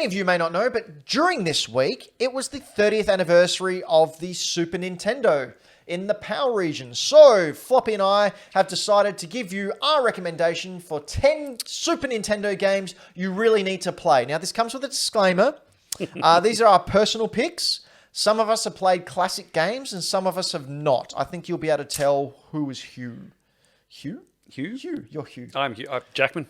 many of you may not know, but during this week, it was the 30th anniversary of the Super Nintendo in the PAL region. So, Floppy and I have decided to give you our recommendation for 10 Super Nintendo games you really need to play. Now, this comes with a disclaimer. These are our personal picks. Some of us have played classic games and some of us have not. I think you'll be able to tell who is Hugh. Hugh? Hugh. You're Hugh. I'm Hugh. Jackman.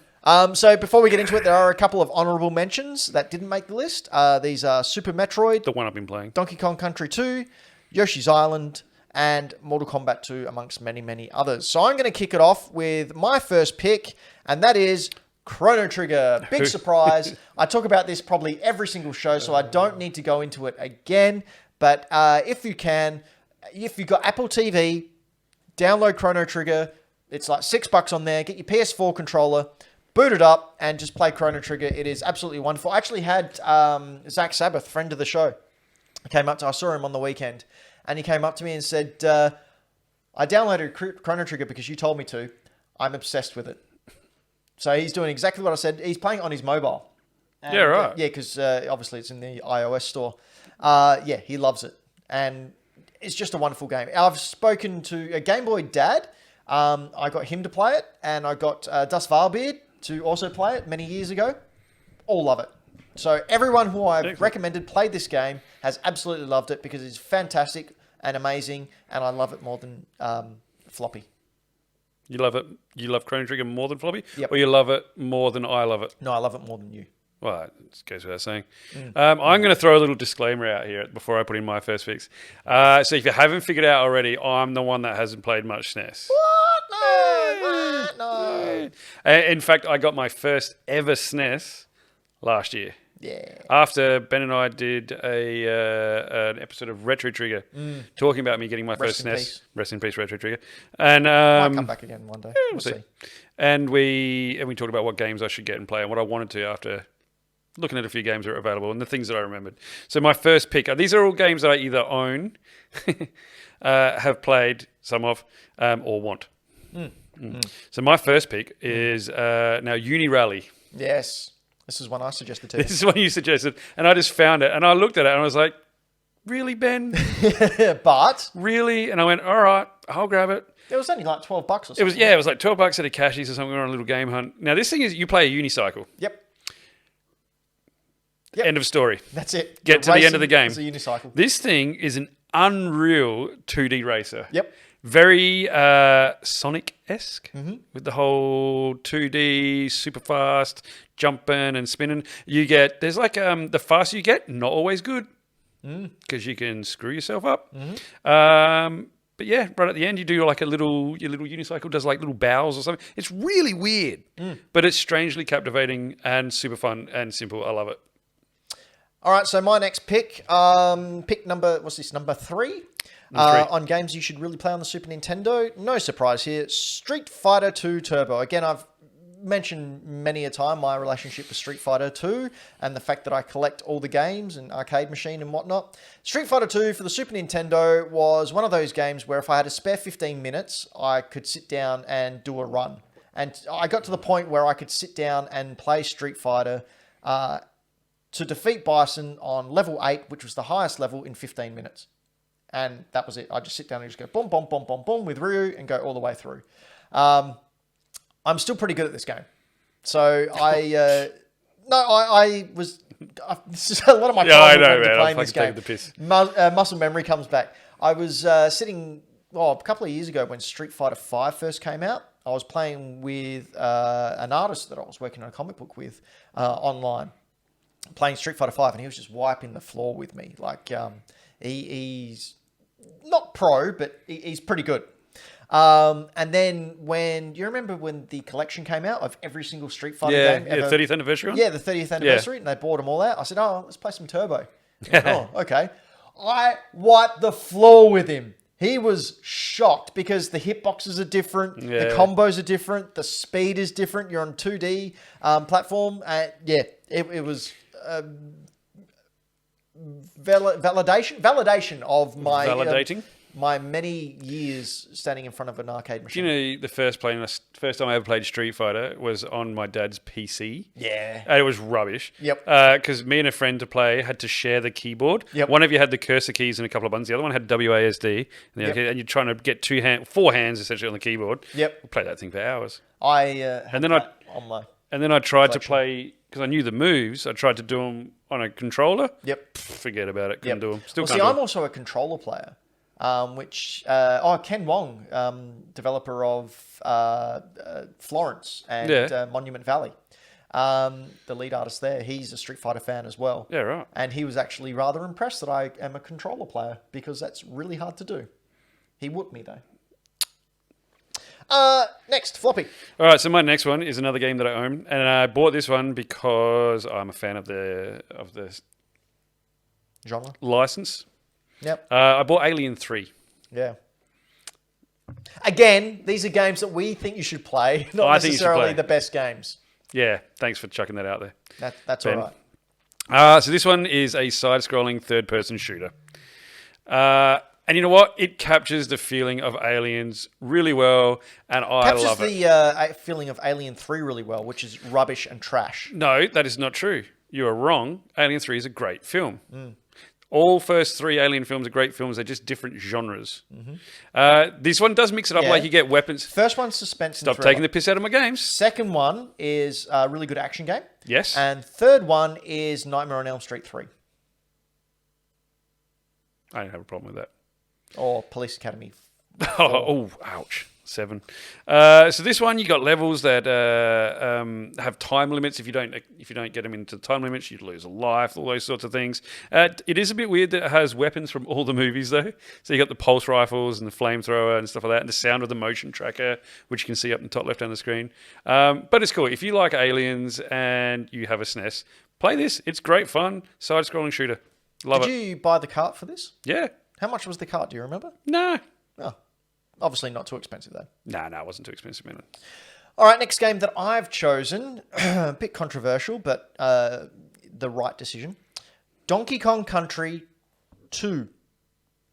So before we get into it, there are a couple of honourable mentions that didn't make the list. These are Super Metroid, The one I've been playing. Donkey Kong Country 2, Yoshi's Island, and Mortal Kombat 2, amongst many, many others. So I'm going to kick it off with my first pick, and that is Chrono Trigger. Big surprise. I talk about this probably every single show, so I don't need to go into it again. But if you can, if you've got Apple TV, download Chrono Trigger. It's like $6 on there. Get your PS4 controller, boot it up, and just play Chrono Trigger. It is absolutely wonderful. I actually had Zach Sabbath, friend of the show, I saw him on the weekend, and he came up to me and said, I downloaded Chrono Trigger because you told me to. I'm obsessed with it. So he's doing exactly what I said. He's playing it on his mobile. And, yeah, right. Because obviously it's in the iOS store. He loves it. And it's just a wonderful game. I've spoken to a Game Boy dad. I got him to play it. And I got Dust Valbeard to also play it many years ago. All love it. So everyone who I've recommended played this game has absolutely loved it because it's fantastic and amazing. And I love it more than Floppy. You love it? You love Chrono Trigger more than Floppy? Yep. Or you love it more than I love it? No, I love it more than you. Well, it goes without saying. I'm going to throw a little disclaimer out here before I put in my first fix. So if you haven't figured out already, I'm the one that hasn't played much SNES. What? No. In fact, I got my first ever SNES last year. Yeah. After Ben and I did an episode of Retro Trigger talking about me getting my first SNES. Peace. Rest in peace, Retro Trigger. And Might come back again one day. We'll see. And we talked about what games I should get and play and what I wanted to after looking at a few games that are available and the things that I remembered. So my first pick, these are all games that I either own, have played some of, or want. So my first pick is now Uni Rally. Yes. This is one I suggested to you. This is what you suggested. And I just found it. And I looked at it and I was like, really, Ben? But Really? And I went, all right, I'll grab it. it was only like $12 or something. It was like $12 at a cashies or something. We were on a little game hunt. Now, this thing is, you play a unicycle. Yep. End of story. That's it. Get to the end of the game. It's a unicycle. This thing is an unreal 2D racer. Yep. Very Sonic-esque with the whole 2D, super fast, jumping and spinning. There's like, the faster you get, not always good because you can screw yourself up. But yeah, right at the end, you do like your little unicycle does like little bows or something. It's really weird, but it's strangely captivating and super fun and simple. I love it. All right, so my next pick, number 3? On games you should really play on the Super Nintendo. No surprise here. Street Fighter 2 Turbo. Again, I've mentioned many a time my relationship with Street Fighter 2 and the fact that I collect all the games and arcade machine and whatnot. Street Fighter 2 for the Super Nintendo was one of those games where if I had a spare 15 minutes, I could sit down and do a run. And I got to the point where I could sit down and play Street Fighter to defeat Bison on level 8, which was the highest level, in 15 minutes. And that was it. I just sit down and just go boom, boom, boom, boom, boom with Ryu and go all the way through. I'm still pretty good at this game. So I was... this is a lot of my time playing this game. The piss. Muscle memory comes back. I was sitting a couple of years ago when Street Fighter 5 first came out. I was playing with an artist that I was working on a comic book with online, playing Street Fighter 5, and he was just wiping the floor with me. Like, he's not pro, but he's pretty good. And then do you remember when the collection came out of every single Street Fighter game ever? Yeah, 30th anniversary one? Yeah, the 30th anniversary, and they bought them all out. I said, let's play some Turbo. Okay. I wiped the floor with him. He was shocked because the hitboxes are different, the combos are different, the speed is different. You're on 2D platform. It was validation of my my many years standing in front of an arcade Do machine. you know the first time I ever played Street Fighter was on my dad's PC? Yeah. And it was rubbish. Yep. Because me and a friend to play had to share the keyboard. Yep. One of you had the cursor keys and a couple of buttons. The other one had WASD. And you're trying to get four hands essentially on the keyboard. Yep. We played that thing for hours. I had that on my... And then I tried to play, because I knew the moves, I tried to do them on a controller. Yep. Forget about it. Couldn't do them. Still well, can't see, do I'm 'em. also a controller player, Ken Wong, developer of Florence and Monument Valley, the lead artist there, he's a Street Fighter fan as well. Yeah, right. And he was actually rather impressed that I am a controller player because that's really hard to do. He whooped me, though. Next, Floppy. All right, so my next one is another game that I own, and I bought this one because I'm a fan of the Genre? license. Yep. I bought Alien 3. Yeah. Again, these are games that we think you should play, not I think you should necessarily play. the best games. Yeah, thanks for chucking that out there. That's all right. So this one is a side-scrolling third-person shooter. And you know what? It captures the feeling of Aliens really well, and I love it. Captures the feeling of Alien 3 really well, which is rubbish and trash. No, that is not true. You are wrong. Alien 3 is a great film. All first three Alien films are great films. They're just different genres. This one does mix it up, like you get weapons. First one's suspense and Stop thriller. taking the piss out of my games. Second one is a really good action game. Yes. And third one is Nightmare on Elm Street 3. I don't have a problem with that. Or Police Academy. Oh, ouch. 7. So this one, you got levels that have time limits. If you don't get them into time limits, you'd lose a life. All those sorts of things. It is a bit weird that it has weapons from all the movies, though. So you got the pulse rifles and the flamethrower and stuff like that, and the sound of the motion tracker, which you can see up in the top left hand of the screen. But it's cool. If you like Aliens and you have a SNES, play this. It's great fun. Side-scrolling shooter. Love it. Did you buy the cart for this? Yeah. How much was the cart? Do you remember? No. Oh, obviously not too expensive, though. No, it wasn't too expensive, man. All right, next game that I've chosen, a bit controversial, but the right decision. Donkey Kong Country 2.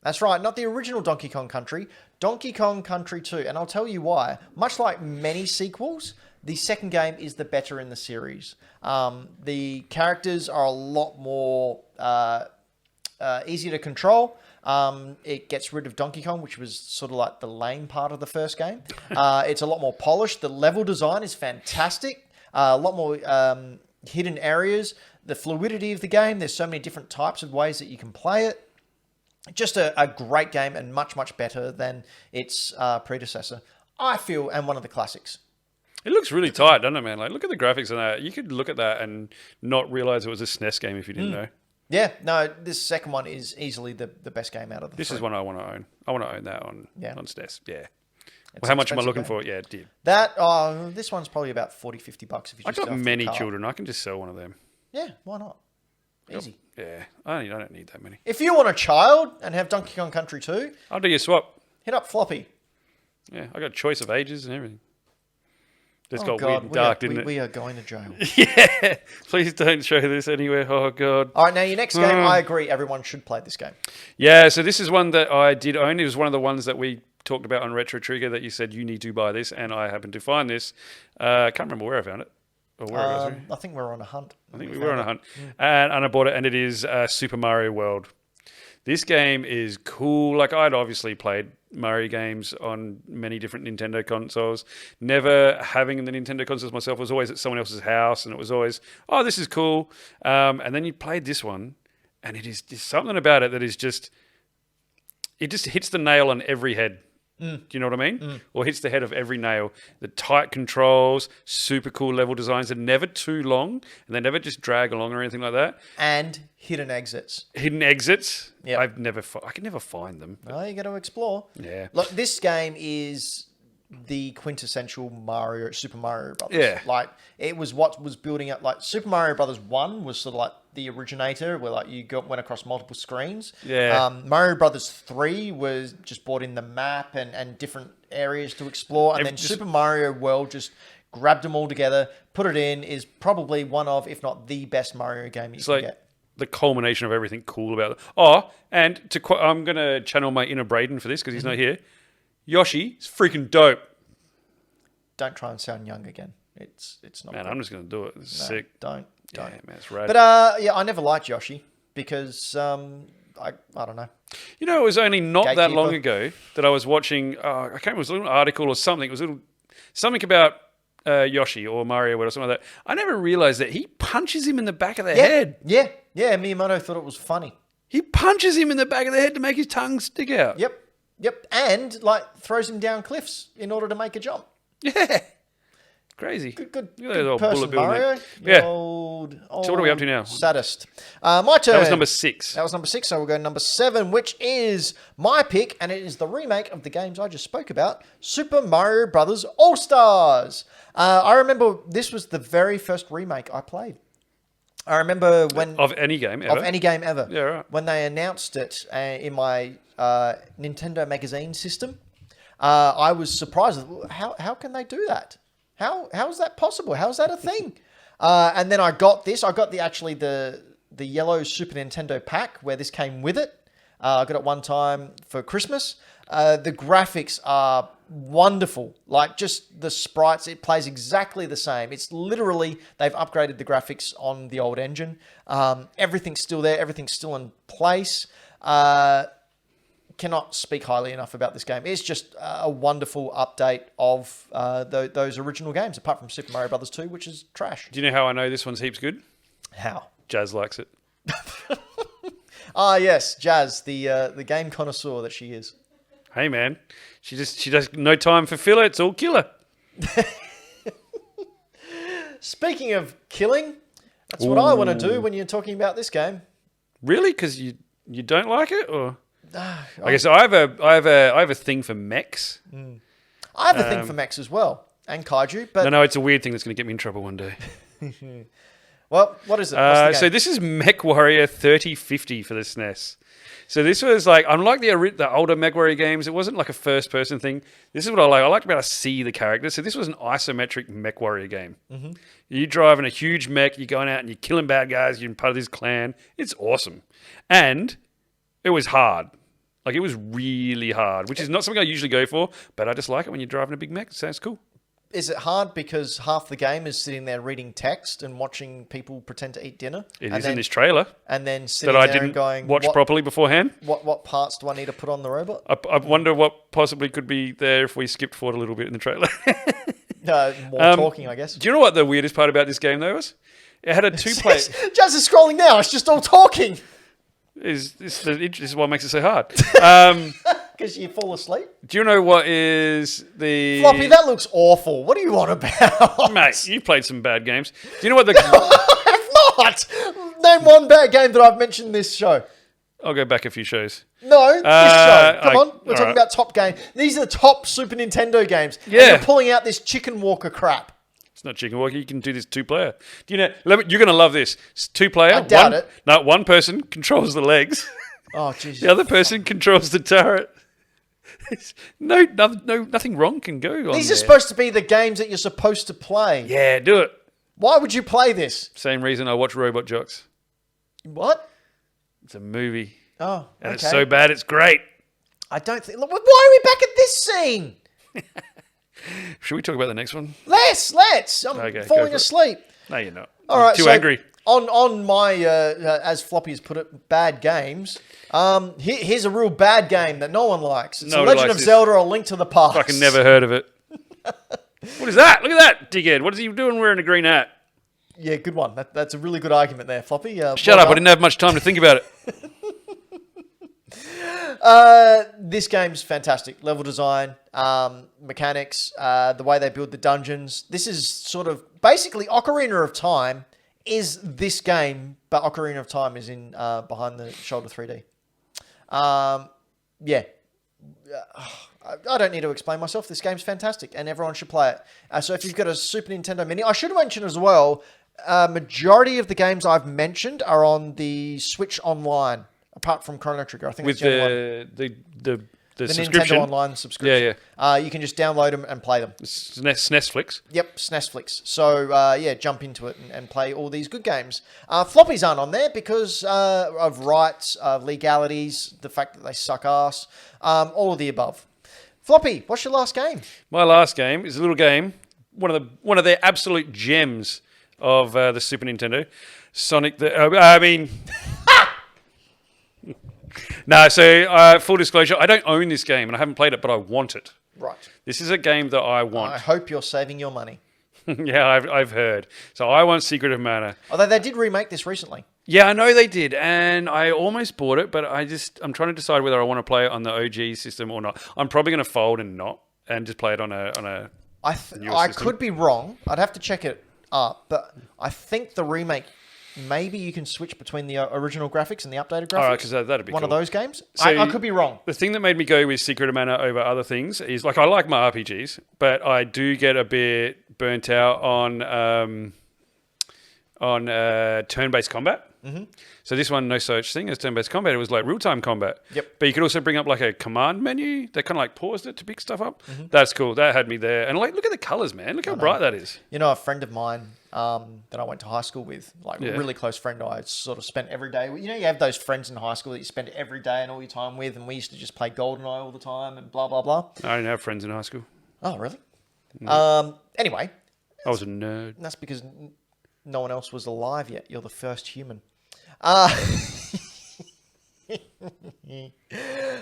That's right, not the original Donkey Kong Country, Donkey Kong Country 2. And I'll tell you why. Much like many sequels, the second game is the better in the series. The characters are a lot more easier to control. It gets rid of Donkey Kong, which was sort of like the lame part of the first game. It's a lot more polished. The level design is fantastic. A lot more hidden areas. The fluidity of the game. There's so many different types of ways that you can play it. Just a great game and much, much better than its predecessor, I feel, and one of the classics. It looks really tight, doesn't it, man? Like, look at the graphics on that. You could look at that and not realize it was a SNES game if you didn't know. Yeah, no, this second one is easily the best game out of the This three. is one I want to own. I want to own that on SNES. Yeah. It's Well, how much am I expensive looking game. for? Yeah, dear. That this one's probably about $40, $50 if you I just got go for many the cart. children. I can just sell one of them. Yeah, why not? Easy. Yeah, I don't need that many. If you want a child and have Donkey Kong Country 2, I'll do your swap. hit up Floppy. Yeah, I got choice of ages and everything. Just got God, weird and dark, we didn't it? We are going to jail. Yeah. Please don't show this anywhere. Oh, God. All right, now your next game, I agree, everyone should play this game. Yeah, so this is one that I did own. It was one of the ones that we talked about on Retro Trigger that you said you need to buy this, and I happened to find this. I can't remember where I found it. Or where it was. I think we're on a hunt. I think we were on a hunt. And I bought it, and it is Super Mario World. This game is cool. Like, I'd obviously played Mario games on many different Nintendo consoles. Never having the Nintendo consoles myself, was always at someone else's house, and it was always, oh, this is cool. And then you played this one, and there's something about it that is just, it just hits the nail on every head. Do you know what I mean? Or hits the head of every nail. The tight controls, super cool level designs. They're never too long, and they never just drag along or anything like that. And hidden exits. Hidden exits. Yep. I can never find them. Oh, you got to explore. Yeah. Look, this game is the quintessential Super Mario Brothers. Yeah. Like, it was what was building up. Like, Super Mario Brothers 1 was sort of like the originator, where like you went across multiple screens. Yeah. Mario Brothers 3 was just brought in the map and different areas to explore, and then Super Mario World just grabbed them all together, put it in. Is probably one of, if not the best Mario game you can get. the culmination of everything cool about it. Oh, and I'm going to channel my inner Braden for this because he's not here. Yoshi is freaking dope. Don't try and sound young again. It's not. Man, good. I'm just going to do it. It's sick. Don't. Yeah, man, it's rad. But I never liked Yoshi because I don't know. You know, it was only not that Gatekeeper. long ago that I was watching. I can't remember. It was a little article or something. It was something about Yoshi or Mario or something like that. I never realized that he punches him in the back of the head. Yeah. Miyamoto thought it was funny. He punches him in the back of the head to make his tongue stick out. Yep. And like throws him down cliffs in order to make a jump. Yeah. Crazy. Good old person, bullet bill in Mario. there. Yeah. Old So what are we up to now? Sadist. My turn. That was number 6. That was number 6. So we'll go number 7, which is my pick, and it is the remake of the games I just spoke about, Super Mario Brothers All Stars. I remember this was the very first remake I played. I remember when Of any game ever? of any game ever. Yeah, right. When they announced it in my Nintendo magazine system, I was surprised. How can they do that? How is that possible? How is that a thing? And then I got this. I got the yellow Super Nintendo pack where this came with it. I got it one time for Christmas. The graphics are wonderful. Like just the sprites, it plays exactly the same. It's literally, they've upgraded the graphics on the old engine. Everything's still there. Everything's still in place. Cannot speak highly enough about this game. It's just a wonderful update of those original games, apart from Super Mario Brothers 2, which is trash. Do you know how I know this one's heaps good? How? Jazz likes it. Yes, Jazz, the game connoisseur that she is. Hey, man. She does no time for filler. It's all killer. Speaking of killing, that's what I want to do when you're talking about this game. Really? Because you don't like it, or? I guess I have a thing for mechs. I have a thing for mechs as well, and kaiju, but No, it's a weird thing that's going to get me in trouble one day. well, what is it? What's the game? So this is Mech Warrior 3050 for the SNES. So this was like, unlike the older Mech Warrior games, it wasn't like a first-person thing. This is what I like. I like to be able to see the characters. So this was an isometric Mech Warrior game. Mm-hmm. You're driving a huge mech, you're going out and you're killing bad guys, you're part of this clan. It's awesome. And it was hard. Like, it was really hard, which is not something I usually go for, but I just like it when you're driving a big mech. It sounds cool. Is it hard because half the game is sitting there reading text and watching people pretend to eat dinner? It is in this trailer. And then sitting that I there didn't and going, watch properly beforehand. What parts do I need to put on the robot? I wonder what possibly could be there if we skipped forward a little bit in the trailer. More talking, I guess. Do you know what the weirdest part about this game, though, was? It had a two-player... Jazz is scrolling now. It's just all talking. This is what makes it so hard. Because you fall asleep. Do you know what is the... Floppy, that looks awful. What do you want about? Mate, you've played some bad games. Do you know what the... I have not. Name one bad game that I've mentioned in this show. I'll go back a few shows. No, this show. Come on. We're talking right. about top game. These are the top Super Nintendo games. Yeah. And you're pulling out this Chicken Walker crap. It's not chicken walker. You can do this 2-player. Do you know? You're going to love this. It's 2-player. I doubt it. No, one person controls the legs. Oh, Jesus. The other person controls the turret. Nothing wrong can go on These there. are supposed to be the games that you're supposed to play. Yeah, do it. Why would you play this? Same reason I watch Robot Jocks. What? It's a movie. Oh, okay. And it's so bad, it's great. I don't think... Why are we back at this scene? Should we talk about the next one? Let's. I'm Okay, go falling for it. asleep. No, you're not. All right, Too so angry. On my, as Floppy has put it, bad games. Here's a real bad game that no one likes. It's Nobody Legend likes of this. Zelda: A Link to the Past. Fucking never heard of it. What is that? Look at that, dickhead. What is he doing wearing a green hat? Yeah, good one. That's a really good argument there, Floppy. Shut up. I didn't have much time to think about it. This game's fantastic. Level design, mechanics, the way they build the dungeons. This is sort of basically Ocarina of Time is this game, but Ocarina of Time is in behind the shoulder 3D. Yeah. I don't need to explain myself. This game's fantastic, and everyone should play it. So if you've got a Super Nintendo Mini, I should mention as well, majority of the games I've mentioned are on the Switch Online. Apart from Chrono Trigger, I think With it's the only one. the The subscription. Nintendo Online subscription. Yeah. You can just download them and play them. SNES Flicks. Yep, SNES Flicks. So, jump into it and play all these good games. Floppies aren't on there because of rights, legalities, the fact that they suck ass, all of the above. Floppy, what's your last game? My last game is a little game, one of their absolute gems of the Super Nintendo, Sonic the... No, so full disclosure, I don't own this game and I haven't played it, but I want it. Right. This is a game that I want. I hope you're saving your money. Yeah, I've heard. So I want Secret of Mana. Although they did remake this recently. Yeah, I know they did, and I almost bought it, but I'm trying to decide whether I want to play it on the OG system or not. I'm probably going to fold and just play it on a I could be wrong. I'd have to check it up, but I think the remake, maybe you can switch between the original graphics and the updated graphics. All right, because that'd be one cool. of those games. So I could be wrong. The thing that made me go with Secret of Mana over other things is, like, I like my RPGs, but I do get a bit burnt out on turn-based combat. Mm-hmm. So this one, no such thing as turn-based combat. It was like real-time combat. Yep. But you could also bring up like a command menu that kind of like paused it to pick stuff up. Mm-hmm. That's cool. That had me there. And like, look at the colors, man. Look how bright that is. You know, a friend of mine that I went to high school with, like a really close friend I sort of spent every day with. You know, you have those friends in high school that you spend every day and all your time with, and we used to just play GoldenEye all the time and blah, blah, blah. I didn't have friends in high school. Oh, really? No. Anyway. I was a nerd. That's because no one else was alive yet. You're the first human. Get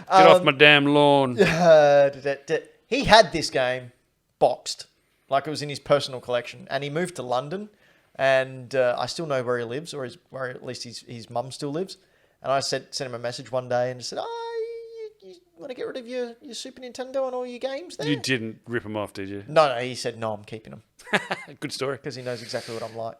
off my damn lawn. He had this game boxed, like it was in his personal collection, and he moved to London, and I still know where he lives, or where at least his mum still lives. And I sent him a message one day and said, you want to get rid of your Super Nintendo and all your games there? You didn't rip him off, did you? No, he said, no, I'm keeping them. Good story. Because he knows exactly what I'm like.